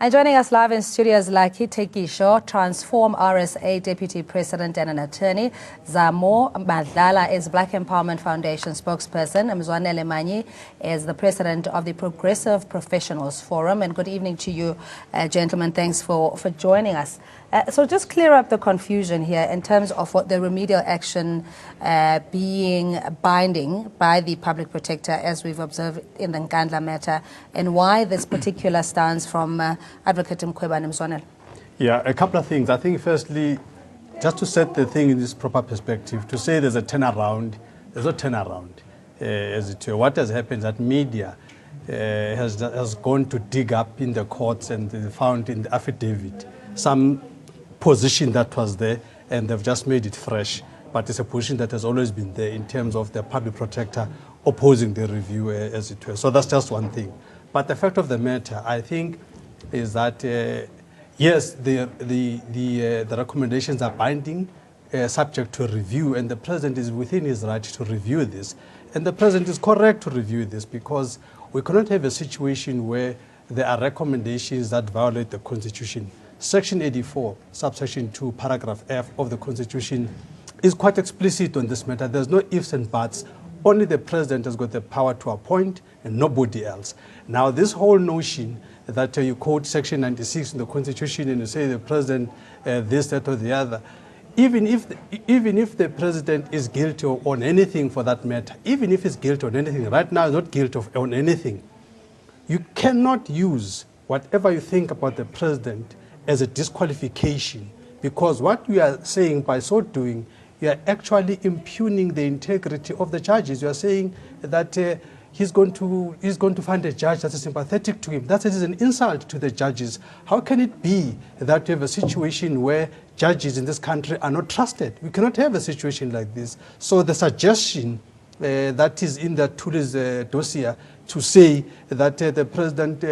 And joining us live in studios, Lucky Tekisho, Transform RSA Deputy President and an attorney. Zamo Badlala is Black Empowerment Foundation spokesperson. Mzwanele Manyi is the president of the Progressive Professionals Forum. And good evening to you, gentlemen. Thanks for joining us. So just clear up the confusion here in terms of what the remedial action being binding by the public protector, as we've observed in the Nkandla matter, and why this particular stance from Advocate Mkhwebane Mzwanele. Yeah, a couple of things. I think firstly, just to set the thing in this proper perspective, to say there's a turnaround, there's no turnaround. As it were. What has happened is that media has gone to dig up in the courts and they found in the affidavit some position that was there, and they've just made it fresh. But it's a position that has always been there in terms of the public protector opposing the review, as it were. So that's just one thing. But the fact of the matter, I think, is that yes, the recommendations are binding, subject to review, and the president is within his right to review this. And the president is correct to review this, because we cannot have a situation where there are recommendations that violate the Constitution. Section 84, subsection 2, paragraph F of the Constitution is quite explicit on this matter. There's no ifs and buts. Only the president has got the power to appoint and nobody else. Now, this whole notion that you quote Section 96 in the Constitution and you say the president this, that, or the other, even if the president is guilty on anything for that matter, even if he's guilty on anything, right now he's not guilty on anything, you cannot use whatever you think about the president as a disqualification, because what we are saying by so doing, you are actually impugning the integrity of the judges. You are saying that he's going to find a judge that is sympathetic to him. That is an insult to the judges. How can it be that we have a situation where judges in this country are not trusted? We cannot have a situation like this. So the suggestion that is in the Tulis dossier to say that the president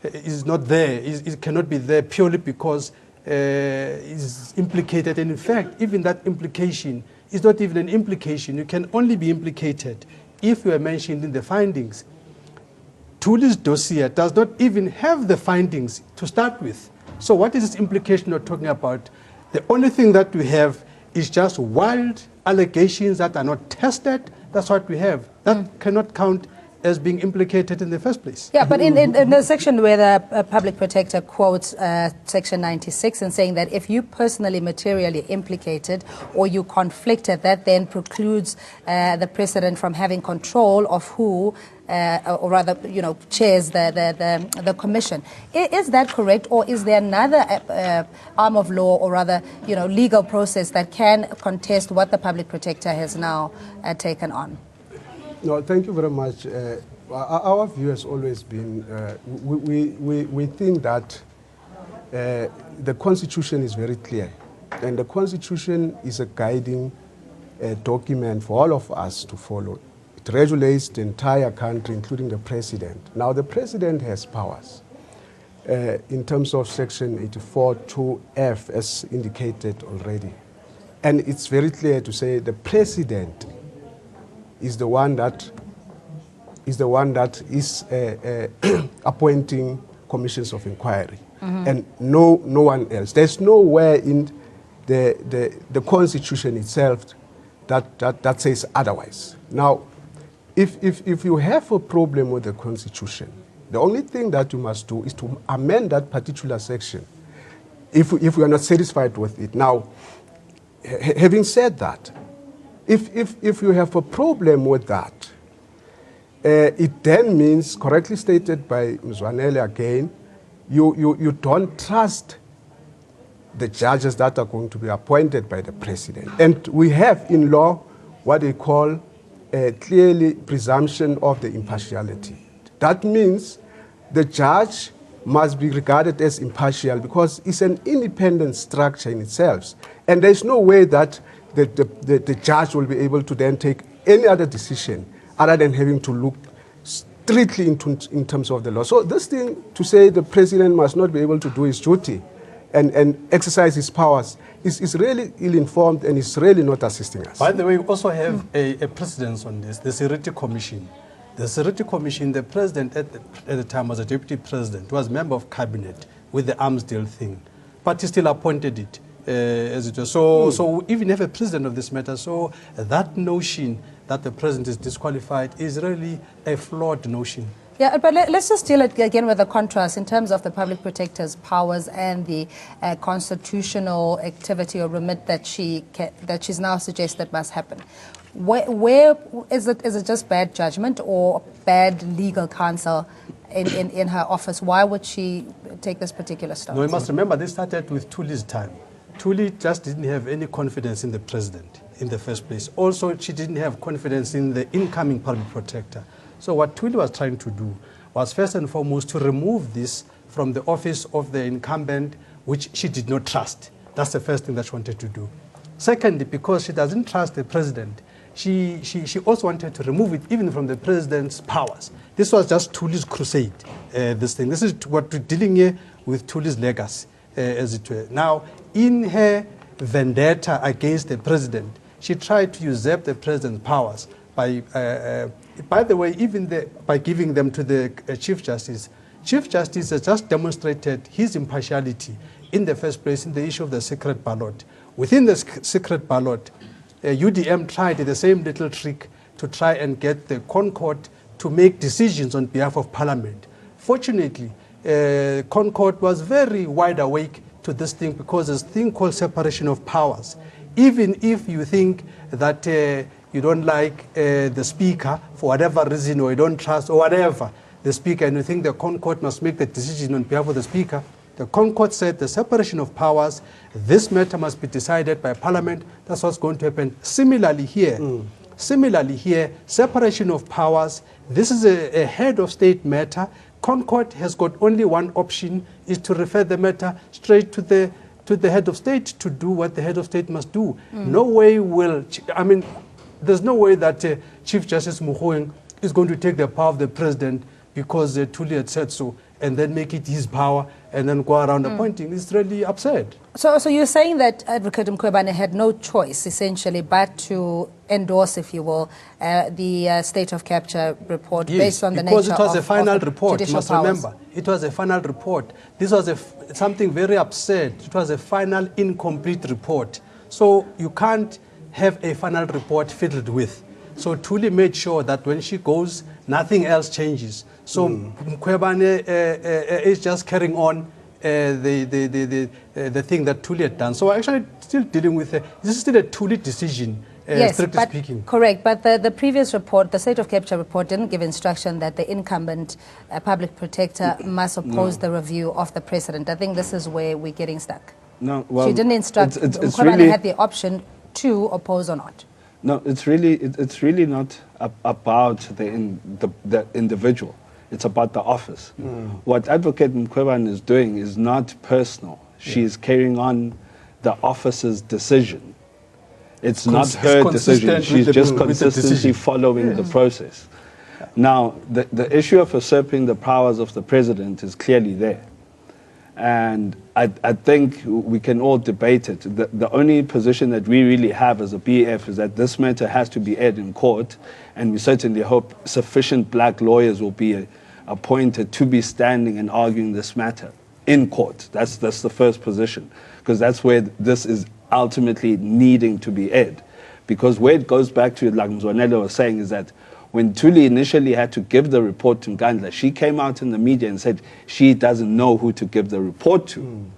is not there, it cannot be there purely because is implicated. And in fact, even that implication is not even an implication. You can only be implicated if you are mentioned in the findings. Tulis dossier does not even have the findings to start with. So what is this implication you're talking about? The only thing that we have is just wild allegations that are not tested. That's what we have. That cannot count as being implicated in the first place. Yeah, but in the section where the public protector quotes Section 96 and saying that if you personally materially implicated or you conflicted, that then precludes the president from having control of who, or rather, chairs the commission. Is that correct, or is there another arm of law, or rather, legal process that can contest what the public protector has now taken on? No, thank you very much. Our view has always been, we think that the Constitution is very clear, and the Constitution is a guiding document for all of us to follow. It regulates the entire country, including the president. Now, the president has powers in terms of Section 84(2)(f), as indicated already. And it's very clear to say the president is the one that is appointing commissions of inquiry, and no one else. There's nowhere in the Constitution itself that says otherwise. Now, if you have a problem with the Constitution, the only thing that you must do is to amend that particular section if you are not satisfied with it. Now, having said that, if you have a problem with that, it then means, correctly stated by Mzwanele again, you don't trust the judges that are going to be appointed by the president. And we have in law what they call a clearly presumption of the impartiality. That means the judge must be regarded as impartial because it's an independent structure in itself. And there's no way that the judge will be able to then take any other decision other than having to look strictly in terms of the law. So this thing to say the president must not be able to do his duty and exercise his powers is really ill-informed and is really not assisting us. By the way, we also have a precedence on this, the Seriti Commission. The Seriti Commission, the president at the time was a deputy president, was a member of cabinet, with the arms deal thing. But he still appointed it as it was. So we even have a president of this matter. So that notion that the president is disqualified is really a flawed notion. Yeah, but let's just deal again with the contrast in terms of the public protector's powers and the constitutional activity or remit that she's now suggested must happen. Where is it just bad judgment or bad legal counsel in her office? Why would she take this particular stance? No, you must remember this started with Thuli's time. Thuli just didn't have any confidence in the president in the first place. Also, she didn't have confidence in the incoming public protector. So what Thuli was trying to do was first and foremost to remove this from the office of the incumbent, which she did not trust. That's the first thing that she wanted to do. Secondly, because she doesn't trust the president, she also wanted to remove it even from the president's powers. This was just Thuli's crusade, this thing. This is what we're dealing here with Thuli's legacy, as it were. Now, in her vendetta against the president, she tried to usurp the president's powers by the way, even by giving them to the Chief Justice. Chief Justice has just demonstrated his impartiality in the first place in the issue of the secret ballot. Within the secret ballot, UDM tried the same little trick to try and get the Concord to make decisions on behalf of Parliament. Fortunately, Concord was very wide awake to this thing because there's a thing called separation of powers. Even if you think that you don't like the speaker for whatever reason, or you don't trust, or whatever, the speaker, and you think the Concord must make the decision on behalf of the speaker, the Concord said the separation of powers, this matter must be decided by Parliament. That's what's going to happen. Similarly here, separation of powers, this is a head of state matter. Concord has got only one option, is to refer the matter straight to the head of state to do what the head of state must do. No way will, there's no way that Chief Justice Mogoeng is going to take the power of the president because Thuli had said so, and then make it his power and then go around appointing. It's really absurd. So you're saying that Advocate Mkhwebane had no choice, essentially, but to endorse, if you will, the state of capture report based on the nature of because it was a final report, you must remember. It was a final report. This was something very absurd. It was a final incomplete report. So you can't have a final report fiddled with. So Thuli made sure that when she goes, nothing else changes. So Mkhwebane is just carrying on the thing that Thuli had done. So actually still dealing with, this is still a Thuli decision, strictly speaking. Correct, but the previous report, the state of capture report, didn't give instruction that the incumbent public protector must oppose the review of the president. I think this is where we're getting stuck. No, well, she didn't instruct, Mkhwebane really had the option to oppose or not. No, it's really not about the individual. It's about the office. What Advocate Mkhwebane is doing is not personal. She is carrying on the office's decision. It's not her decision. She's just consistently following the process. Now, the issue of usurping the powers of the president is clearly there. And I think we can all debate it. The only position that we really have as a BF is that this matter has to be aired in court, and we certainly hope sufficient black lawyers will be appointed to be standing and arguing this matter in court. That's the first position, because that's where this is ultimately needing to be aired. Because where it goes back to, like Mzwanele was saying, is that when Thuli initially had to give the report to Nkandla, she came out in the media and said she doesn't know who to give the report to.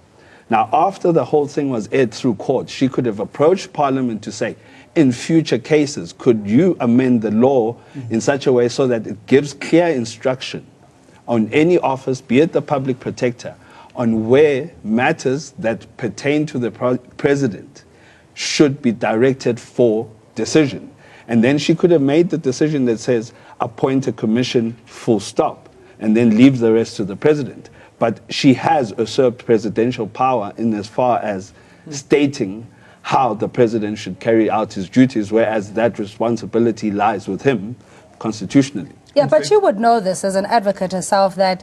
Now, after the whole thing was aired through court, she could have approached Parliament to say, in future cases, could you amend the law in such a way so that it gives clear instruction on any office, be it the public protector, on where matters that pertain to the president should be directed for decision. And then she could have made the decision that says, appoint a commission, full stop, and then leave the rest to the president. But she has usurped presidential power in as far as stating how the president should carry out his duties, whereas that responsibility lies with him constitutionally. Yeah, but you would know this as an advocate herself, that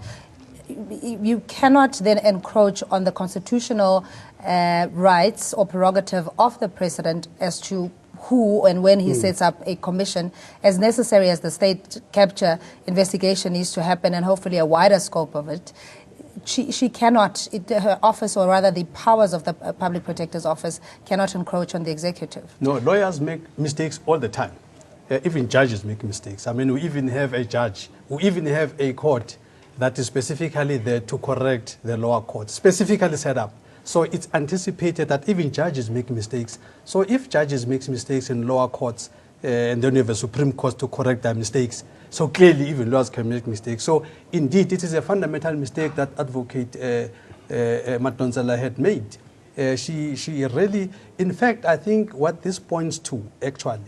you cannot then encroach on the constitutional rights or prerogative of the president as to who and when he sets up a commission, as necessary as the state capture investigation needs to happen, and hopefully a wider scope of it, she cannot, her office, or rather the powers of the Public Protector's Office, cannot encroach on the executive. No, lawyers make mistakes all the time. Even judges make mistakes. I mean, we even have a judge, we even have a court that is specifically there to correct the lower court, specifically set up. So it's anticipated that even judges make mistakes. So if judges make mistakes in lower courts, and then you have a Supreme Court to correct their mistakes, so clearly even lawyers can make mistakes. So indeed, it is a fundamental mistake that Advocate Madonsela had made. She really, in fact, I think what this points to actually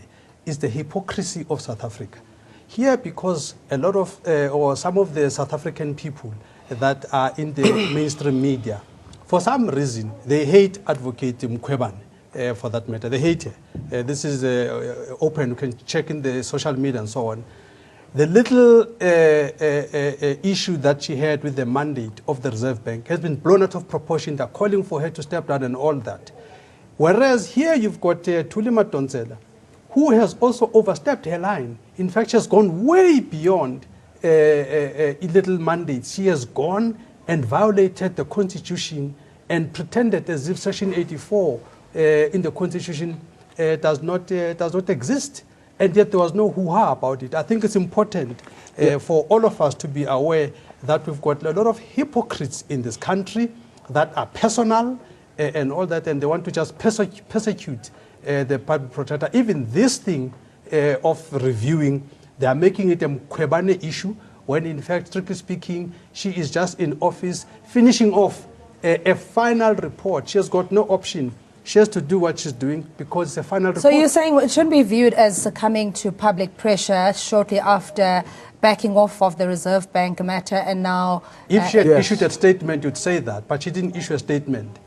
is the hypocrisy of South Africa. Here, because a lot of, or some of the South African people that are in the mainstream media, for some reason, they hate Advocate Mkhwebane, for that matter. They hate her. This is open, you can check in the social media and so on. The little issue that she had with the mandate of the Reserve Bank has been blown out of proportion. They're calling for her to step down and all that. Whereas here you've got Thuli Madonsela, who has also overstepped her line. In fact, she has gone way beyond little mandates. She has gone and violated the Constitution and pretended as if Section 84 in the Constitution does not exist. And yet there was no hoo-ha about it. I think it's important for all of us to be aware that we've got a lot of hypocrites in this country that are personal and all that, and they want to just persecute the Public Protector. Even this thing of reviewing, they are making it a Mkhwebane issue, when in fact, strictly speaking, she is just in office finishing off a final report. She has got no option. She has to do what she's doing because it's a final report. So you're saying it shouldn't be viewed as succumbing to public pressure shortly after backing off of the Reserve Bank matter, and now... If she had issued a statement, you'd say that, but she didn't issue a statement.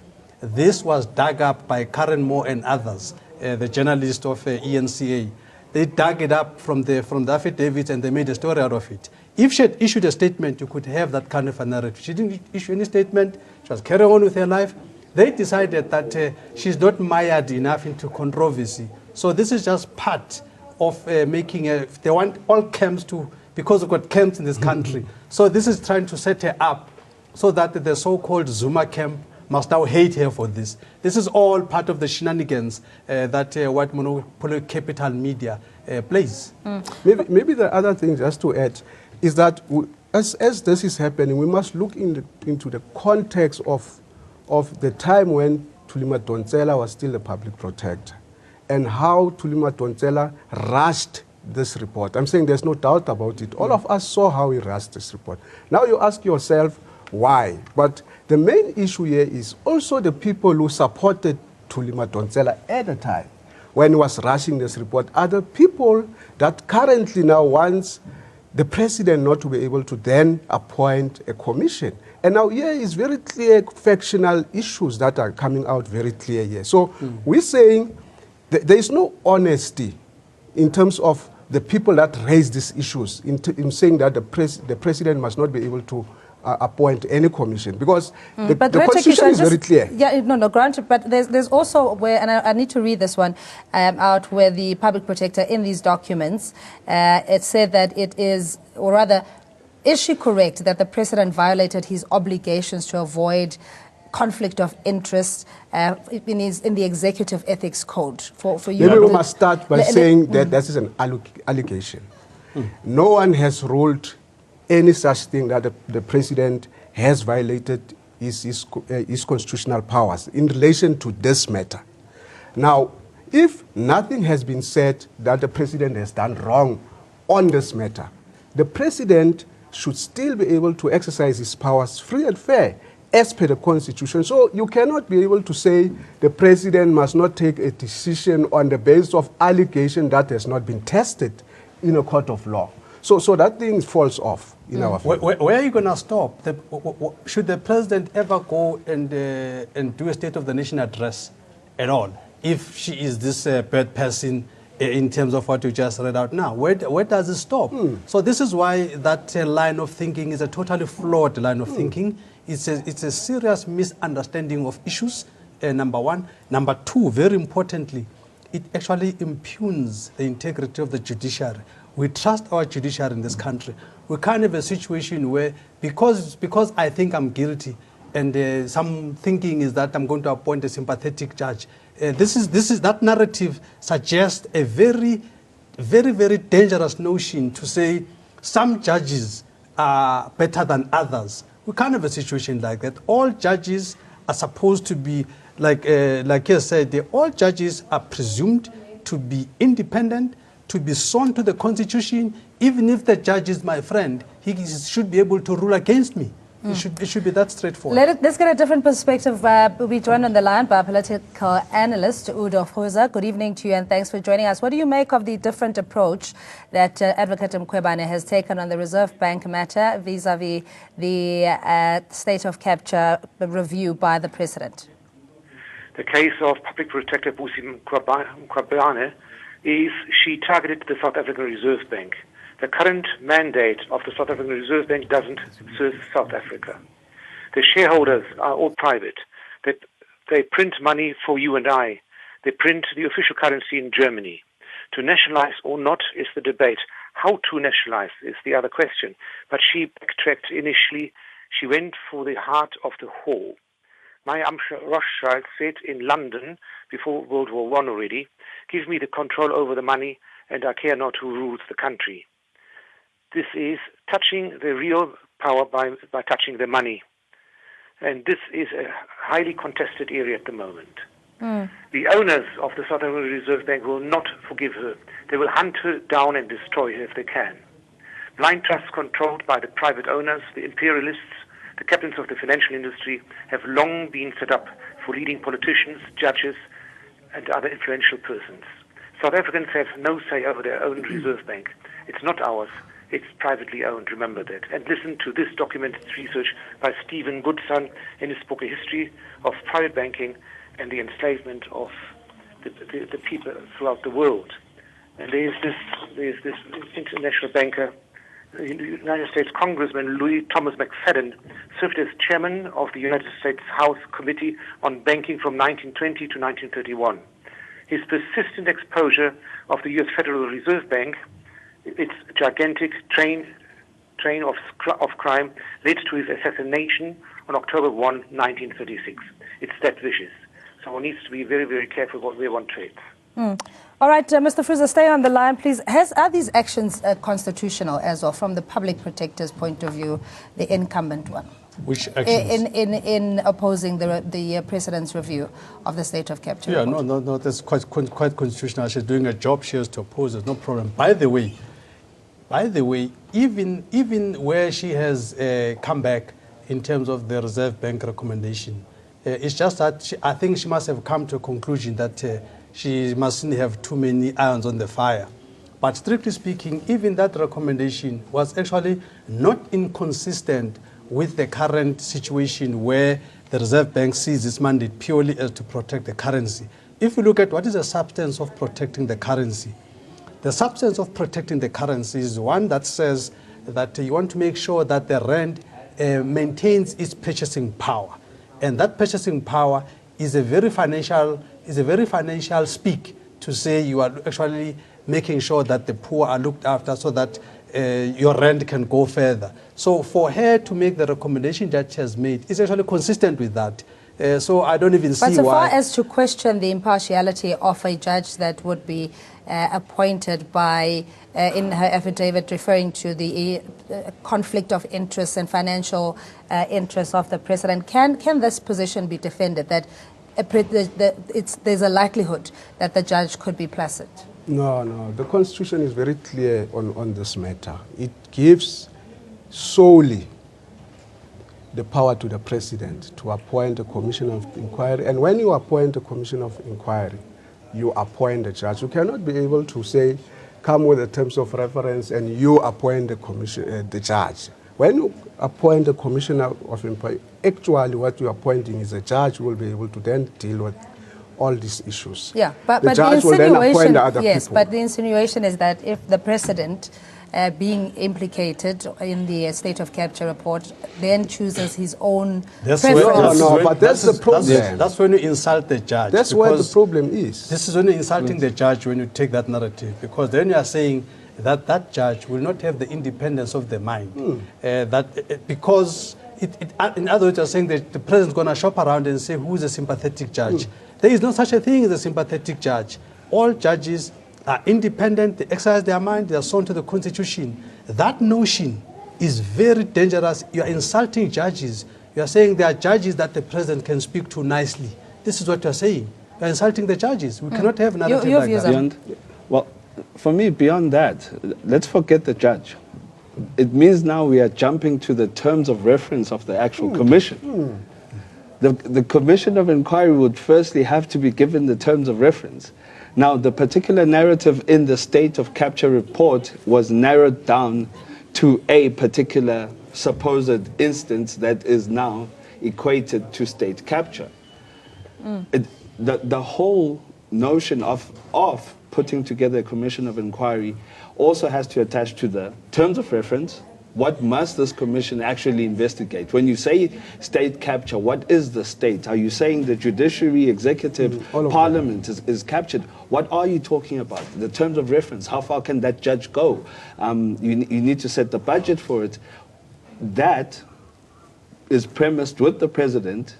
This was dug up by Karen Moore and others, the journalist of ENCA. They dug it up from the affidavits and they made a story out of it. If she had issued a statement, you could have that kind of a narrative. She didn't issue any statement. She was carrying on with her life. They decided that she's not mired enough into controversy. So this is just part of making they want all camps to, because we've got camps in this country. So this is trying to set her up so that the so-called Zuma camp must now hate her for this. This is all part of the shenanigans that white monopoly capital media plays. Maybe the other thing, just to add, is that as this is happening, we must look into the context of the time when Thuli Madonsela was still the Public Protector, and how Thuli Madonsela rushed this report. I'm saying there's no doubt about it. All of us saw how he rushed this report. Now you ask yourself, why? But the main issue here is also the people who supported Thuli Madonsela at the time when he was rushing this report are the people that currently now wants the president not to be able to then appoint a commission. And now here is very clear factional issues that are coming out very clear here. So we're saying there is no honesty in terms of the people that raise these issues in saying that the president must not be able to appoint any commission, because the Constitution is very clear. Yeah, no, granted, but there's also where, and I need to read this one out, where the Public Protector in these documents, it said that it is, or rather, is she correct that the president violated his obligations to avoid conflict of interest in the Executive Ethics Code? For you, maybe we must start by saying that this is an allegation. No one has ruled any such thing that the president has violated his constitutional powers in relation to this matter. Now, if nothing has been said that the president has done wrong on this matter, the president should still be able to exercise his powers free and fair as per the Constitution. So you cannot be able to say the president must not take a decision on the basis of allegation that has not been tested in a court of law. So that thing falls off in our favor. Where are you going to stop? Should the president ever go and do a State of the Nation address at all, if she is this bad person in terms of what you just read out now? Where does it stop? So this is why that line of thinking is a totally flawed line of thinking. It's a serious misunderstanding of issues, number one. Number two, very importantly, it actually impugns the integrity of the judiciary. We trust our judiciary in this country. We can't have a situation where, because I think I'm guilty, and some thinking is that I'm going to appoint a sympathetic judge. That narrative suggests a very, very, very dangerous notion to say some judges are better than others. We can't have a situation like that. All judges are supposed to be, like you said, all judges are presumed to be independent, to be sworn to the Constitution. Even if the judge is my friend, he should be able to rule against me. It should be that straightforward. Let's get a different perspective. We'll be joined on the line by political analyst Udo Hoza. Good evening to you and thanks for joining us. What do you make of the different approach that Advocate Mkhwebane has taken on the Reserve Bank matter vis-a-vis the state of capture review by the President? The case of Public Protector Busi Mkhwebane is she targeted the South African Reserve Bank. The current mandate of the South African Reserve Bank doesn't serve South Africa. The shareholders are all private. They print money for you and I. They print the official currency in Germany. To nationalize or not is the debate. How to nationalize is the other question. But she backtracked initially. She went for the heart of the whole. My Rothschild said in London, before World War I already, give me the control over the money and I care not who rules the country. This is touching the real power by touching the money. And this is a highly contested area at the moment. The owners of the South African Reserve Bank will not forgive her. They will hunt her down and destroy her if they can. Blind trusts controlled by the private owners, the imperialists, the captains of the financial industry have long been set up for leading politicians, judges, and other influential persons. South Africans have no say over their own reserve bank. It's not ours. It's privately owned, remember that. And listen to this documented research by Stephen Goodson in his book, A History of Private Banking and the Enslavement of the people throughout the world. And there's this international banker, the United States Congressman Louis Thomas McFadden, served as chairman of the United States House Committee on Banking from 1920 to 1931. His persistent exposure of the U.S. Federal Reserve Bank, its gigantic train of crime, led to his assassination on October 1, 1936. It's that vicious. So one needs to be very, very careful where one trades. All right, Mr. Fruza, stay on the line, please. Are these actions constitutional as well, from the public protector's point of view, the incumbent one? Which actions? In opposing the President's review of the state of capture report? No, that's quite constitutional. She's doing a job she has to oppose. There's no problem. By the way, even where she has come back in terms of the Reserve Bank recommendation, it's just that I think she must have come to a conclusion that she mustn't have too many irons on the fire. But strictly speaking, even that recommendation was actually not inconsistent with the current situation where the Reserve Bank sees its mandate purely as to protect the currency. If you look at what is the substance of protecting the currency, the substance of protecting the currency is one that says that you want to make sure that the rand maintains its purchasing power. And that purchasing power is a very financial speak to say you are actually making sure that the poor are looked after so that your rent can go further. So for her to make the recommendation that she has made is actually consistent with that. So I don't even see why. But so far as to question the impartiality of a judge that would be appointed by, in her affidavit, referring to the conflict of interest and financial interests of the President, can this position be defended, that there's a likelihood that the judge could be placid? No. The Constitution is very clear on this matter. It gives solely the power to the President to appoint a commission of inquiry. And when you appoint a commission of inquiry, you appoint a judge. You cannot be able to say, come with the terms of reference and you appoint the judge. When you appoint a commissioner of inquiry, actually what you're appointing is a judge who will be able to then deal with all these issues. Yeah, but the judge will then appoint the other people. But the insinuation is that if the President, being implicated in the state of capture report, then chooses his own preference. But that's the problem. That's when you insult the judge. That's where the problem is. This is when you're insulting the judge when you take that narrative, because then you are saying that that judge will not have the independence of the mind. Because in other words, you're saying that the president's going to shop around and say who's a sympathetic judge. There is no such a thing as a sympathetic judge. All judges are independent, they exercise their mind, they are sworn to the Constitution. That notion is very dangerous. You are insulting judges. You are saying there are judges that the president can speak to nicely. This is what you are saying. You are insulting the judges. We cannot have narrative like that. Well, for me, beyond that, let's forget the judge. It means now we are jumping to the terms of reference of the actual commission. The commission of inquiry would firstly have to be given the terms of reference. Now, the particular narrative in the state of capture report was narrowed down to a particular supposed instance that is now equated to state capture. The whole notion of putting together a commission of inquiry also has to attach to the terms of reference. What must this commission actually investigate? When you say state capture, what is the state? Are you saying the judiciary, executive, parliament is captured? What are you talking about? The terms of reference, how far can that judge go? You need to set the budget for it. That is premised with the president,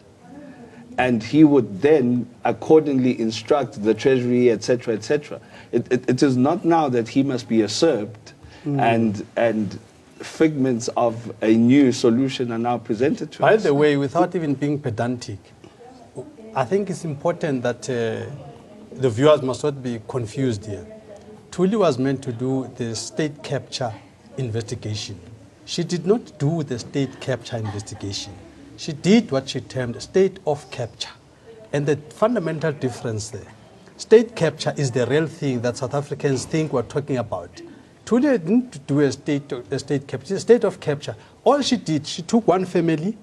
and he would then accordingly instruct the treasury, etc., etc. It is not now that he must be usurped and figments of a new solution are now presented to us. By the way, without even being pedantic, I think it's important that the viewers must not be confused here. Tuli was meant to do the state capture investigation. She did not do the state capture investigation. She did what she termed state of capture. And the fundamental difference there, state capture is the real thing that South Africans think we're talking about. Tuli didn't do a state capture, a state of capture. All she did, she took one family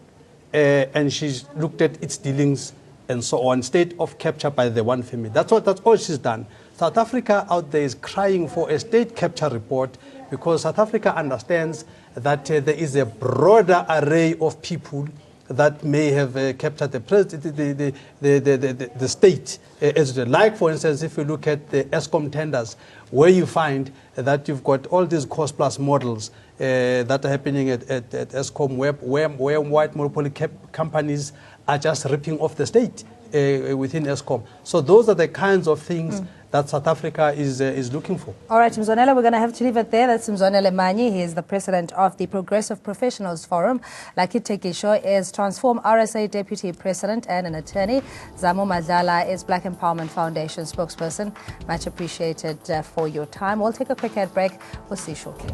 and she looked at its dealings and so on, state of capture by the one family. That's all she's done. South Africa out there is crying for a state capture report because South Africa understands that there is a broader array of people that may have captured the state. Like, for instance, if you look at the ESCOM tenders, where you find that you've got all these cost-plus models that are happening at ESCOM, where white monopoly companies are just ripping off the state within ESCOM. So those are the kinds of things that South Africa is looking for. All right, Mzwanele, we're going to have to leave it there. That's Mzwanele Manyi. He is the president of the Progressive Professionals Forum. Lucky Tekisho is Transform RSA deputy president and an attorney. Zamo Madlala is Black Empowerment Foundation spokesperson. Much appreciated for your time. We'll take a quick ad break. We'll see you shortly.